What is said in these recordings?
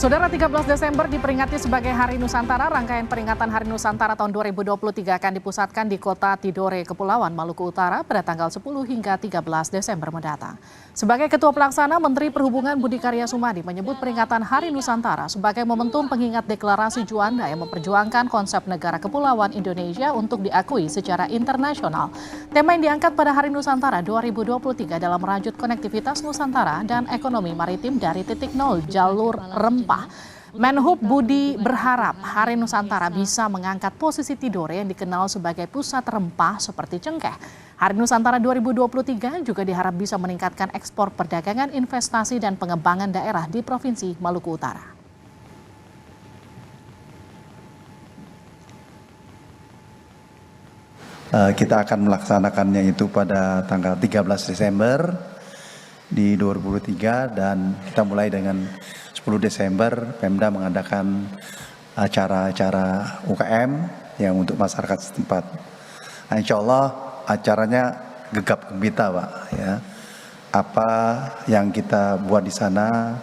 Saudara, 13 Desember diperingati sebagai Hari Nusantara. Rangkaian peringatan Hari Nusantara tahun 2023 akan dipusatkan di kota Tidore, Kepulauan Maluku Utara pada tanggal 10 hingga 13 Desember mendatang. Sebagai Ketua Pelaksana, Menteri Perhubungan Budi Karya Sumadi menyebut peringatan Hari Nusantara sebagai momentum pengingat deklarasi Juanda yang memperjuangkan konsep negara kepulauan Indonesia untuk diakui secara internasional. Tema yang diangkat pada Hari Nusantara 2023 dalam merajut konektivitas Nusantara dan ekonomi maritim dari titik nol jalur rempah. Menhub Budi berharap Hari Nusantara bisa mengangkat posisi Tidore yang dikenal sebagai pusat rempah seperti cengkeh. Hari Nusantara 2023 juga diharap bisa meningkatkan ekspor perdagangan, investasi, dan pengembangan daerah di Provinsi Maluku Utara. Kita akan melaksanakannya itu pada tanggal 13 Desember di 2023 dan kita mulai dengan 10 Desember Pemda mengadakan acara-acara UKM yang untuk masyarakat setempat. Nah, insya Allah acaranya gegap gempita, Pak. Ya. Apa yang kita buat di sana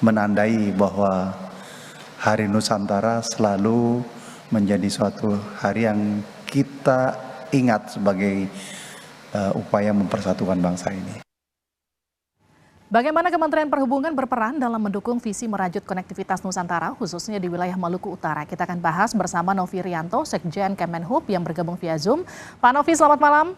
menandai bahwa Hari Nusantara selalu menjadi suatu hari yang kita ingat sebagai upaya mempersatukan bangsa ini. Bagaimana Kementerian Perhubungan berperan dalam mendukung visi merajut konektivitas Nusantara, khususnya di wilayah Maluku Utara? Kita akan bahas bersama Novi Rianto, Sekjen Kemenhub yang bergabung via Zoom. Pak Novi, selamat malam.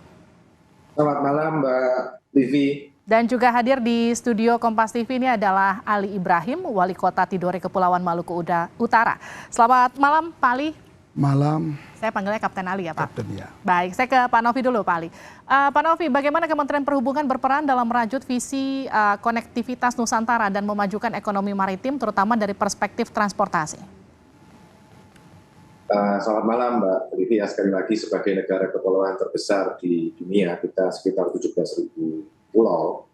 Selamat malam, Mbak Livi. Dan juga hadir di studio Kompas TV ini adalah Ali Ibrahim, Wali Kota Tidore, Kepulauan Maluku Utara. Selamat malam, Pak Ali. Malam. Saya panggilnya Kapten Ali ya, Pak? Kapten, ya. Baik, saya ke Pak Novi dulu, Pak Ali. Pak Novi, bagaimana Kementerian Perhubungan berperan dalam merajut visi konektivitas Nusantara dan memajukan ekonomi maritim, terutama dari perspektif transportasi? Selamat malam, Mbak Livi. Sekali lagi, sebagai negara kepulauan terbesar di dunia, kita sekitar 17.000 pulau,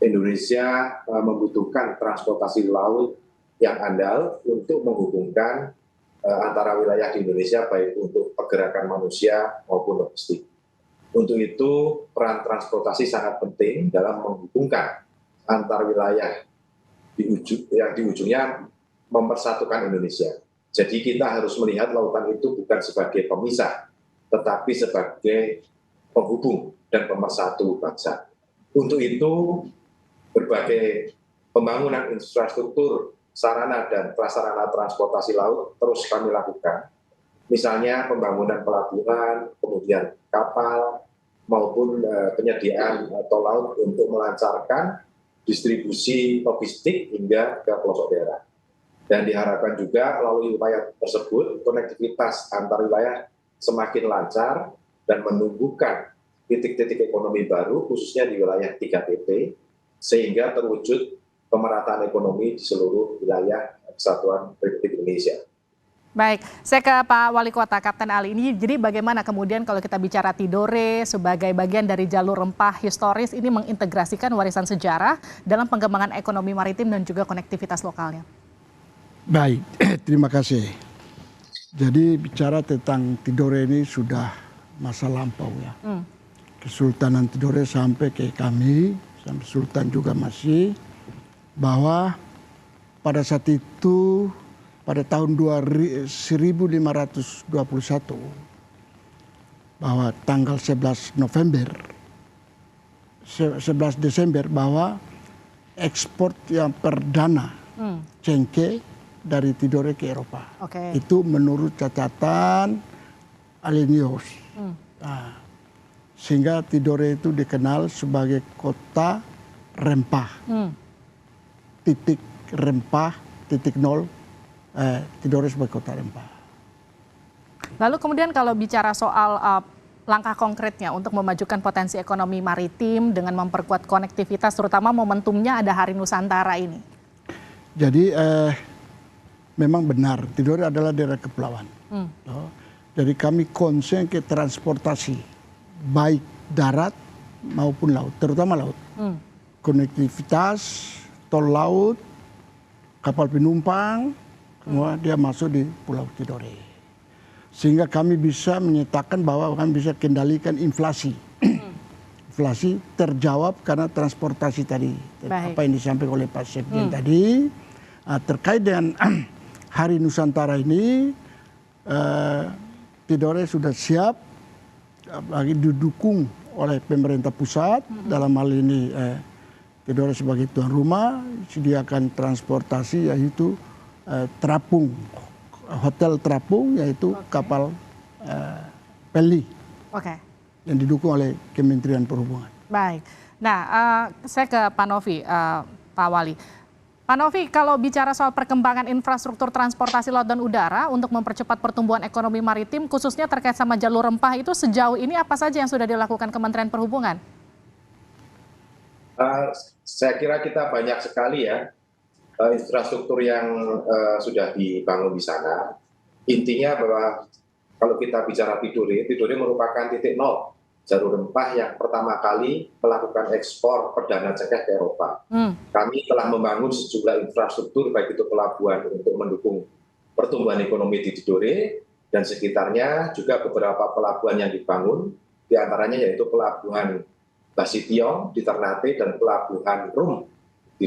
Indonesia membutuhkan transportasi laut yang andal untuk menghubungkan antara wilayah di Indonesia, baik untuk pergerakan manusia maupun logistik. Untuk itu, peran transportasi sangat penting dalam menghubungkan antar wilayah yang di ujungnya mempersatukan Indonesia. Jadi kita harus melihat lautan itu bukan sebagai pemisah, tetapi sebagai penghubung dan pemersatu bangsa. Untuk itu, berbagai pembangunan infrastruktur sarana dan prasarana transportasi laut terus kami lakukan. Misalnya pembangunan pelabuhan, kemudian kapal, maupun penyediaan tol laut untuk melancarkan distribusi logistik hingga ke pelosok daerah. Dan diharapkan juga melalui upaya tersebut, konektivitas antar wilayah semakin lancar dan menumbuhkan titik-titik ekonomi baru, khususnya di wilayah 3TP, sehingga terwujud pemerataan ekonomi di seluruh wilayah Kesatuan Republik Indonesia. Baik, saya ke Pak Wali Kota, Kapten Ali. Ini jadi bagaimana kemudian kalau kita bicara Tidore sebagai bagian dari jalur rempah historis ini mengintegrasikan warisan sejarah dalam pengembangan ekonomi maritim dan juga konektivitas lokalnya? Baik, terima kasih. Jadi bicara tentang Tidore ini sudah masa lampau ya. Kesultanan Tidore sampai ke kami, sampai Sultan juga masih, bahwa pada saat itu pada tahun 1521 bahwa tanggal 11 Desember bahwa ekspor yang perdana cengkeh dari Tidore ke Eropa. Itu menurut catatan Alenius. Nah, sehingga Tidore itu dikenal sebagai kota rempah. Titik rempah, titik nol, Tidore sebagai kota rempah. Lalu kemudian kalau bicara soal langkah konkretnya untuk memajukan potensi ekonomi maritim dengan memperkuat konektivitas, terutama momentumnya ada Hari Nusantara ini. Jadi memang benar, Tidore adalah daerah kepulauan. Jadi kami konsen ke transportasi, baik darat maupun laut, terutama laut. Konektivitas, tol laut, kapal penumpang, semua dia masuk di Pulau Tidore. Sehingga kami bisa menyatakan bahwa kami bisa kendalikan inflasi. Inflasi terjawab karena transportasi tadi. Baik. Apa yang disampaikan oleh Pak Sekjen tadi. Terkait dengan Hari Nusantara ini, Tidore sudah siap, lagi didukung oleh pemerintah pusat. Dalam hal ini Tidore sebagai tuan rumah, sediakan transportasi yaitu terapung, hotel terapung yaitu kapal Peli Oke. yang didukung oleh Kementerian Perhubungan. Baik. Nah, saya ke Pak Novi, Pak Wali. Pak Novi, kalau bicara soal perkembangan infrastruktur transportasi laut dan udara untuk mempercepat pertumbuhan ekonomi maritim, khususnya terkait sama jalur rempah itu sejauh ini apa saja yang sudah dilakukan Kementerian Perhubungan? Saya kira kita banyak sekali ya infrastruktur yang sudah dibangun di sana. Intinya bahwa kalau kita bicara Tidore merupakan titik nol jalur rempah yang pertama kali melakukan ekspor perdana cengkeh ke Eropa. Kami telah membangun sejumlah infrastruktur, baik itu pelabuhan untuk mendukung pertumbuhan ekonomi di Tidore dan sekitarnya, juga beberapa pelabuhan yang dibangun, diantaranya yaitu pelabuhan Basition di Ternate dan pelabuhan Rum di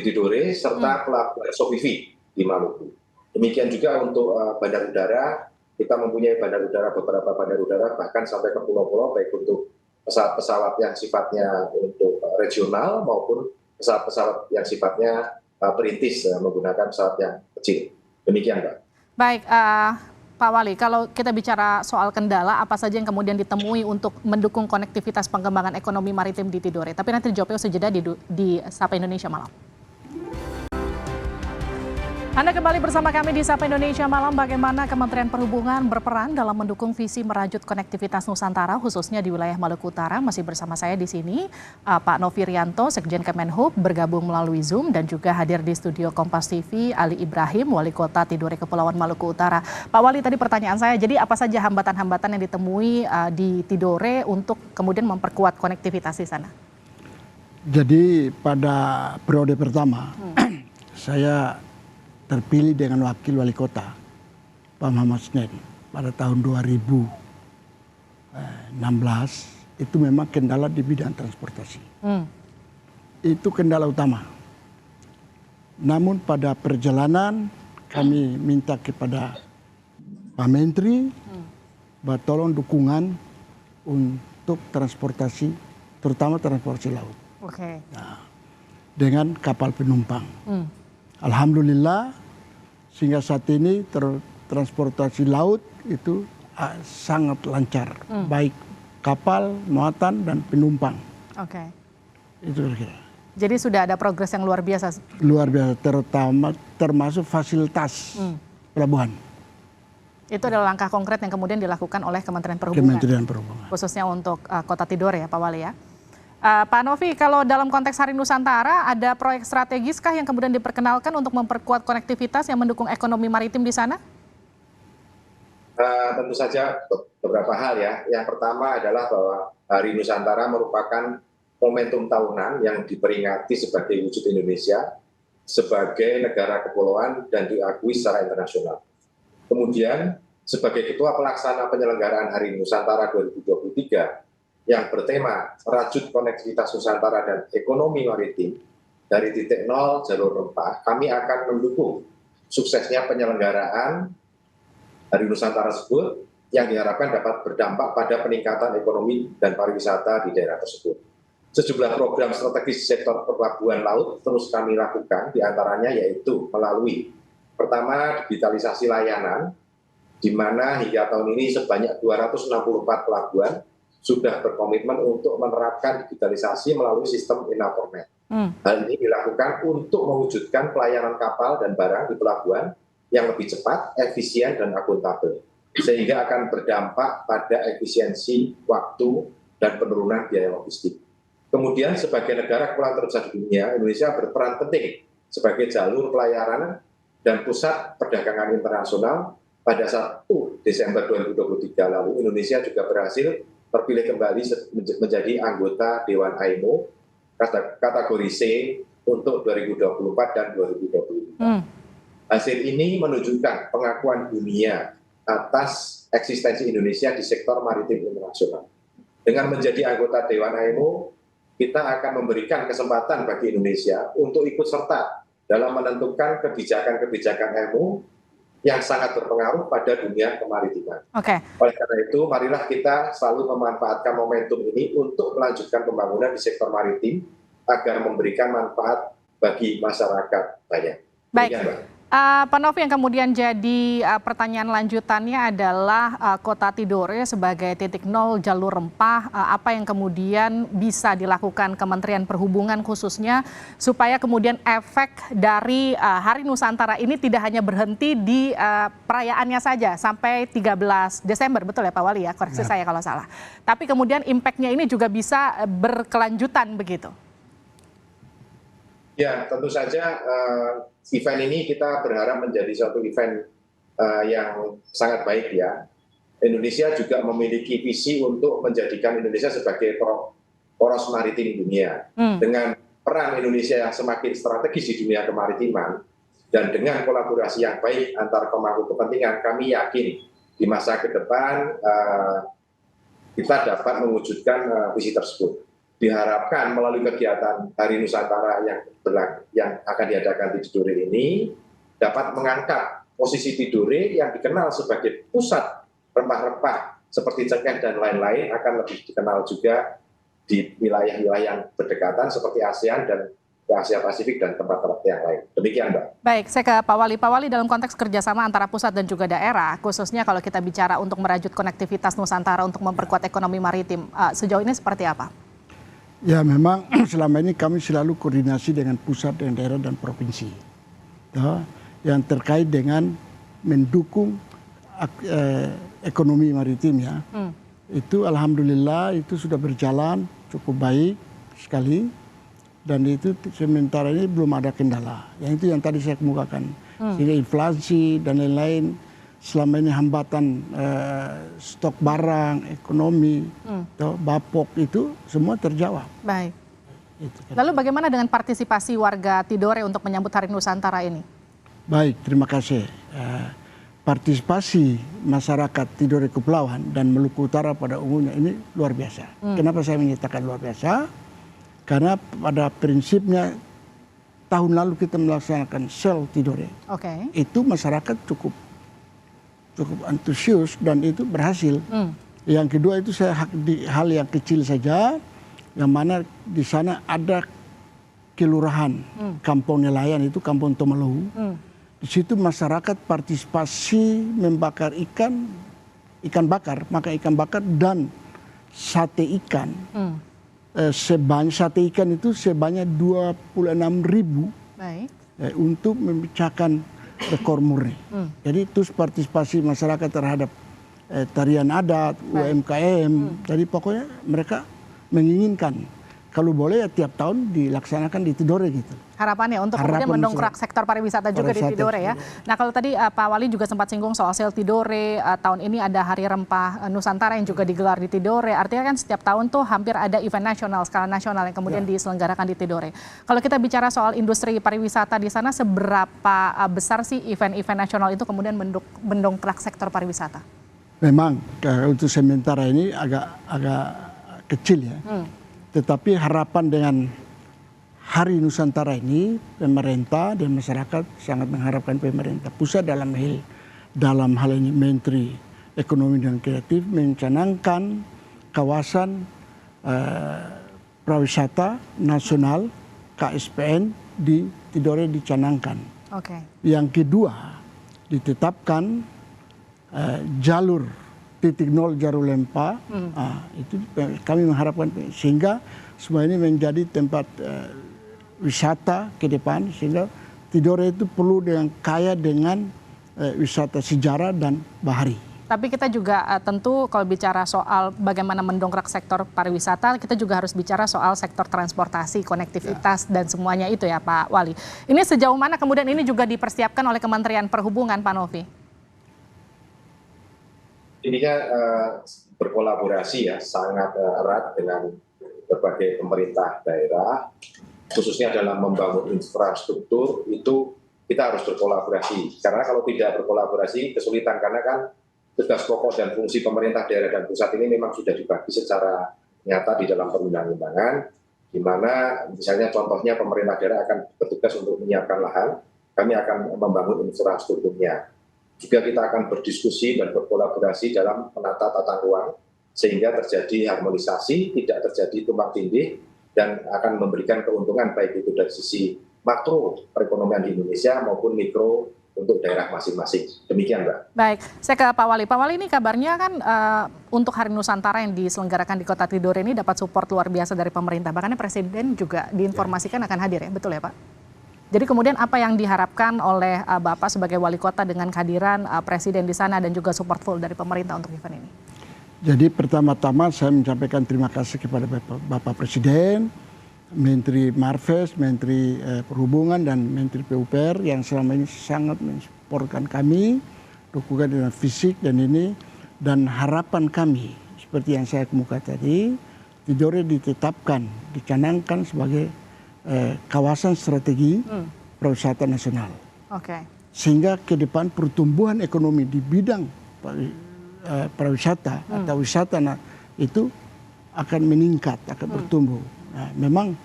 Tidore, serta pelabuhan Sovivi di Maluku. Demikian juga untuk bandar udara. Kita mempunyai beberapa bandar udara bahkan sampai ke pulau-pulau, baik untuk pesawat-pesawat yang sifatnya untuk regional maupun pesawat-pesawat yang sifatnya perintis menggunakan pesawat yang kecil. Demikian, Pak. Baik, Pak Wali, kalau kita bicara soal kendala, apa saja yang kemudian ditemui untuk mendukung konektivitas pengembangan ekonomi maritim di Tidore? Tapi nanti dijawabnya sejeda di Sapa Indonesia Malam. Anda kembali bersama kami di Sapa Indonesia Malam. Bagaimana Kementerian Perhubungan berperan dalam mendukung visi merajut konektivitas Nusantara, khususnya di wilayah Maluku Utara. Masih bersama saya di sini, Pak Novi Rianto, Sekjen Kemenhub, bergabung melalui Zoom, dan juga hadir di studio Kompas TV, Ali Ibrahim, Wali Kota Tidore Kepulauan Maluku Utara. Pak Wali, tadi pertanyaan saya, jadi apa saja hambatan-hambatan yang ditemui di Tidore untuk kemudian memperkuat konektivitas di sana? Jadi pada periode pertama, saya terpilih dengan wakil wali kota Pak Muhammad Snen pada tahun 2016. Itu memang kendala di bidang transportasi. Itu kendala utama. Namun pada perjalanan kami minta kepada Pak Menteri bahwa tolong dukungan untuk transportasi, terutama transportasi laut. Oke. Nah, dengan kapal penumpang. Alhamdulillah sehingga saat ini transportasi laut itu sangat lancar, baik kapal, muatan dan penumpang. Oke. Itu kira-kira. Jadi sudah ada progres yang luar biasa. Luar biasa, termasuk fasilitas pelabuhan. Itu adalah langkah konkret yang kemudian dilakukan oleh Kementerian Perhubungan. Kementerian Perhubungan. Khususnya untuk Kota Tidore ya Pak Wali ya. Pak Novi, kalau dalam konteks Hari Nusantara, ada proyek strategiskah yang kemudian diperkenalkan untuk memperkuat konektivitas yang mendukung ekonomi maritim di sana? Tentu saja beberapa hal ya. Yang pertama adalah bahwa Hari Nusantara merupakan momentum tahunan yang diperingati sebagai wujud Indonesia sebagai negara kepulauan dan diakui secara internasional. Kemudian sebagai Ketua Pelaksana Penyelenggaraan Hari Nusantara 2023, yang bertema Rajut Konektivitas Nusantara dan Ekonomi Maritim dari titik nol jalur rempah, kami akan mendukung suksesnya penyelenggaraan Hari Nusantara tersebut yang diharapkan dapat berdampak pada peningkatan ekonomi dan pariwisata di daerah tersebut. Sejumlah program strategis sektor pelabuhan laut terus kami lakukan, diantaranya yaitu melalui pertama digitalisasi layanan, di mana hingga tahun ini sebanyak 264 pelabuhan sudah berkomitmen untuk menerapkan digitalisasi melalui sistem Inafornet. Hal ini dilakukan untuk mewujudkan pelayanan kapal dan barang di pelabuhan yang lebih cepat, efisien, dan akuntabel, sehingga akan berdampak pada efisiensi waktu dan penurunan biaya logistik. Kemudian sebagai negara kepulauan terbesar di dunia, Indonesia berperan penting sebagai jalur pelayaran dan pusat perdagangan internasional. Pada 1 Desember 2023 lalu, Indonesia juga berhasil terpilih kembali menjadi anggota Dewan AIMO kategori C untuk 2024 dan 2025. Hasil ini menunjukkan pengakuan dunia atas eksistensi Indonesia di sektor maritim internasional. Dengan menjadi anggota Dewan AIMO, kita akan memberikan kesempatan bagi Indonesia untuk ikut serta dalam menentukan kebijakan-kebijakan ilmu yang sangat berpengaruh pada dunia kemaritiman. Oke. Oleh karena itu, marilah kita selalu memanfaatkan momentum ini untuk melanjutkan pembangunan di sektor maritim agar memberikan manfaat bagi masyarakat banyak. Baik. Demikian, Mbak. Pak Novi, yang kemudian jadi pertanyaan lanjutannya adalah Kota Tidore sebagai titik nol jalur rempah, apa yang kemudian bisa dilakukan Kementerian Perhubungan khususnya supaya kemudian efek dari Hari Nusantara ini tidak hanya berhenti di perayaannya saja sampai 13 Desember, betul ya Pak Wali ya, koreksi saya kalau salah. Tapi kemudian impact-nya ini juga bisa berkelanjutan begitu. Ya, tentu saja event ini kita berharap menjadi suatu event yang sangat baik ya. Indonesia juga memiliki visi untuk menjadikan Indonesia sebagai poros maritim dunia. Dengan peran Indonesia yang semakin strategis di dunia kemaritiman dan dengan kolaborasi yang baik antar pemangku kepentingan, kami yakin di masa ke depan kita dapat mewujudkan visi tersebut. Diharapkan melalui kegiatan Hari Nusantara yang akan diadakan di Tidore ini dapat mengangkat posisi Tidore yang dikenal sebagai pusat rempah-rempah seperti cengkeh dan lain-lain akan lebih dikenal juga di wilayah-wilayah yang berdekatan seperti ASEAN dan Asia Pasifik dan tempat-tempat yang lain. Demikian, Mbak. Baik, saya ke Pak Wali. Pak Wali, dalam konteks kerjasama antara pusat dan juga daerah, khususnya kalau kita bicara untuk merajut konektivitas Nusantara untuk memperkuat ekonomi maritim, sejauh ini seperti apa? Ya memang selama ini kami selalu koordinasi dengan pusat dan daerah dan provinsi. Yang terkait dengan mendukung ekonomi maritim ya. Itu alhamdulillah itu sudah berjalan cukup baik sekali. Dan itu sementara ini belum ada kendala. Yang itu yang tadi saya kemukakan. Sehingga inflasi dan lain-lain selama ini hambatan stok barang, ekonomi, bapok itu semua terjawab. Baik. Lalu bagaimana dengan partisipasi warga Tidore untuk menyambut Hari Nusantara ini? Baik, terima kasih. Partisipasi masyarakat Tidore Kepulauan dan Maluku Utara pada umumnya ini luar biasa. Kenapa saya menyatakan luar biasa? Karena pada prinsipnya tahun lalu kita melaksanakan sel Tidore. Itu masyarakat cukup antusias dan itu berhasil. Yang kedua itu hal yang kecil saja, yang mana di sana ada kelurahan Kampung Nelayan itu Kampung Tomaluhu. Di situ masyarakat partisipasi membakar ikan bakar, maka ikan bakar dan sate ikan. Sate ikan itu sebanyak 26.000 untuk memecahkan rekor muri. Jadi terus partisipasi masyarakat terhadap tarian adat, UMKM. Jadi pokoknya mereka menginginkan kalau boleh ya tiap tahun dilaksanakan di Tidore gitu. Harapannya untuk kemudian mendongkrak sektor pariwisata juga di Tidore ya. Nah kalau tadi Pak Wali juga sempat singgung soal sel Tidore, tahun ini ada Hari Rempah Nusantara yang juga digelar di Tidore. Artinya kan setiap tahun tuh hampir ada event nasional, skala nasional yang kemudian diselenggarakan di Tidore. Kalau kita bicara soal industri pariwisata di sana, seberapa besar sih event-event nasional itu kemudian mendongkrak sektor pariwisata? Memang untuk sementara ini agak kecil ya. Tetapi harapan dengan Hari Nusantara ini pemerintah dan masyarakat sangat mengharapkan pemerintah pusat dalam hal ini Menteri Ekonomi dan Kreatif mencanangkan kawasan pariwisata nasional KSPN di Tidore dicanangkan. Yang kedua ditetapkan jalur titik nol jalur rempah. Itu kami mengharapkan sehingga semua ini menjadi tempat wisata ke depan, sehingga Tidore itu perlu kaya dengan wisata sejarah dan bahari. Tapi kita juga tentu kalau bicara soal bagaimana mendongkrak sektor pariwisata, kita juga harus bicara soal sektor transportasi, konektivitas dan semuanya itu ya Pak Wali. Ini sejauh mana kemudian ini juga dipersiapkan oleh Kementerian Perhubungan, Pak Novi? Ini kan berkolaborasi ya sangat erat dengan berbagai pemerintah daerah, khususnya dalam membangun infrastruktur itu kita harus berkolaborasi. Karena kalau tidak berkolaborasi kesulitan, karena kan tugas pokok dan fungsi pemerintah daerah dan pusat ini memang sudah dibagi secara nyata di dalam perundang-undangan, di mana misalnya contohnya pemerintah daerah akan bertugas untuk menyiapkan lahan, kami akan membangun infrastrukturnya. Juga kita akan berdiskusi dan berkolaborasi dalam menata tata ruang, sehingga terjadi harmonisasi, tidak terjadi tumpang tindih, dan akan memberikan keuntungan baik itu dari sisi makro perekonomian di Indonesia maupun mikro untuk daerah masing-masing. Demikian, Mbak. Baik, saya ke Pak Wali. Pak Wali, ini kabarnya kan untuk Hari Nusantara yang diselenggarakan di Kota Tidore ini dapat support luar biasa dari pemerintah. Bahkan Presiden juga diinformasikan akan hadir ya, betul ya Pak? Jadi kemudian apa yang diharapkan oleh Bapak sebagai wali kota dengan kehadiran Presiden di sana dan juga support full dari pemerintah untuk event ini? Jadi pertama-tama saya menyampaikan terima kasih kepada Bapak Presiden, Menteri Marves, Menteri Perhubungan dan Menteri PUPR yang selama ini sangat mensuportkan kami, dukungan dengan fisik dan ini, dan harapan kami seperti yang saya kemukakan tadi, Tidore ditetapkan, dicanangkan sebagai kawasan strategi pariwisata nasional. Oke. Sehingga ke depan pertumbuhan ekonomi di bidang pariwisata atau wisata itu akan meningkat, akan bertumbuh. Nah, memang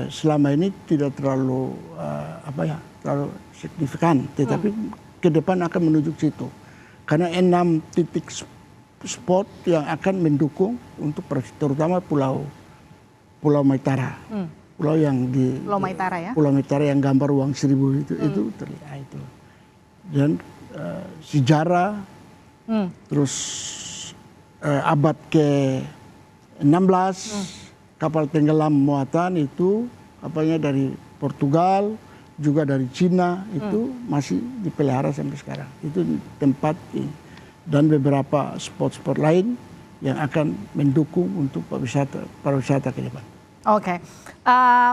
selama ini tidak terlalu terlalu signifikan, tetapi ke depan akan menuju ke situ. Karena 6 titik spot yang akan mendukung untuk terutama Pulau Maitara. Pulau yang di Pulau Maitara ya. Pulau Maitara yang gambar uang 1000 itu terlihat itu. Dan sejarah terus abad ke-16 kapal tenggelam muatan itu kapalnya dari Portugal juga dari Cina itu masih dipelihara sampai sekarang. Itu tempat dan beberapa spot-spot lain yang akan mendukung untuk pariwisata ke depan. Oke,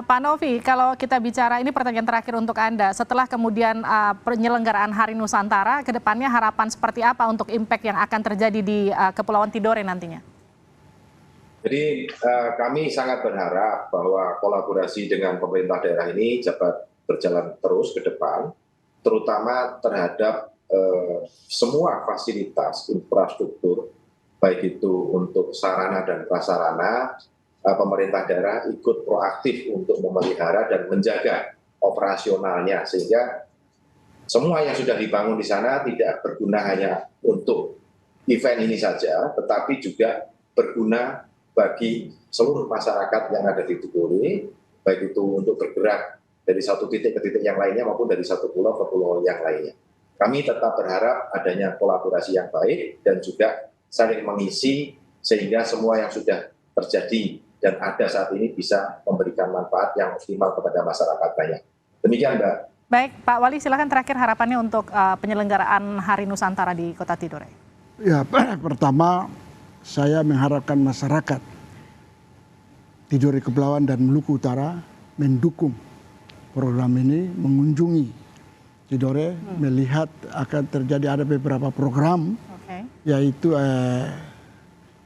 Pak Novi, kalau kita bicara ini pertanyaan terakhir untuk Anda, setelah kemudian penyelenggaraan Hari Nusantara, ke depannya harapan seperti apa untuk impact yang akan terjadi di Kepulauan Tidore nantinya? Jadi kami sangat berharap bahwa kolaborasi dengan pemerintah daerah ini dapat berjalan terus ke depan, terutama terhadap semua fasilitas infrastruktur, baik itu untuk sarana dan prasarana. Pemerintah daerah ikut proaktif untuk memelihara dan menjaga operasionalnya, sehingga semua yang sudah dibangun di sana tidak berguna hanya untuk event ini saja, tetapi juga berguna bagi seluruh masyarakat yang ada di Tidore, baik itu untuk bergerak dari satu titik ke titik yang lainnya maupun dari satu pulau ke pulau yang lainnya. Kami tetap berharap adanya kolaborasi yang baik dan juga saling mengisi sehingga semua yang sudah terjadi dan ada saat ini bisa memberikan manfaat yang optimal kepada masyarakat banyak. Demikian, Mbak. Baik, Pak Wali, silakan terakhir harapannya untuk penyelenggaraan Hari Nusantara di Kota Tidore. Ya, pertama saya mengharapkan masyarakat Tidore Kepulauan dan Maluku Utara mendukung program ini, mengunjungi Tidore, melihat akan terjadi ada beberapa program, yaitu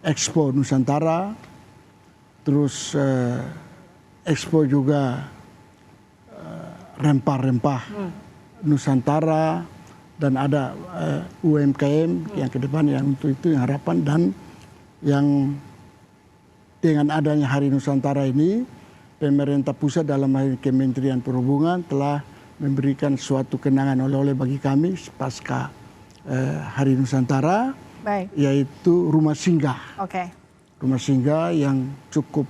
Expo Nusantara, terus Expo juga rempah-rempah Nusantara, dan ada UMKM yang ke depan yang untuk itu yang harapan, dan yang dengan adanya Hari Nusantara ini pemerintah pusat dalam hal Kementerian Perhubungan telah memberikan suatu kenangan oleh-oleh bagi kami pasca Hari Nusantara, yaitu rumah singgah. Rumah singgah yang cukup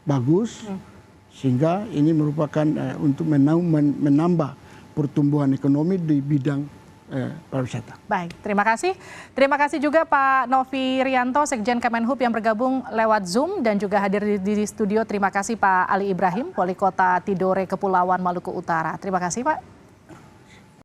bagus, sehingga ini merupakan untuk menambah pertumbuhan ekonomi di bidang pariwisata. Baik, terima kasih. Terima kasih juga Pak Novi Rianto, Sekjen Kemenhub yang bergabung lewat Zoom dan juga hadir di studio. Terima kasih Pak Ali Ibrahim, Wali Kota Tidore Kepulauan Maluku Utara. Terima kasih Pak.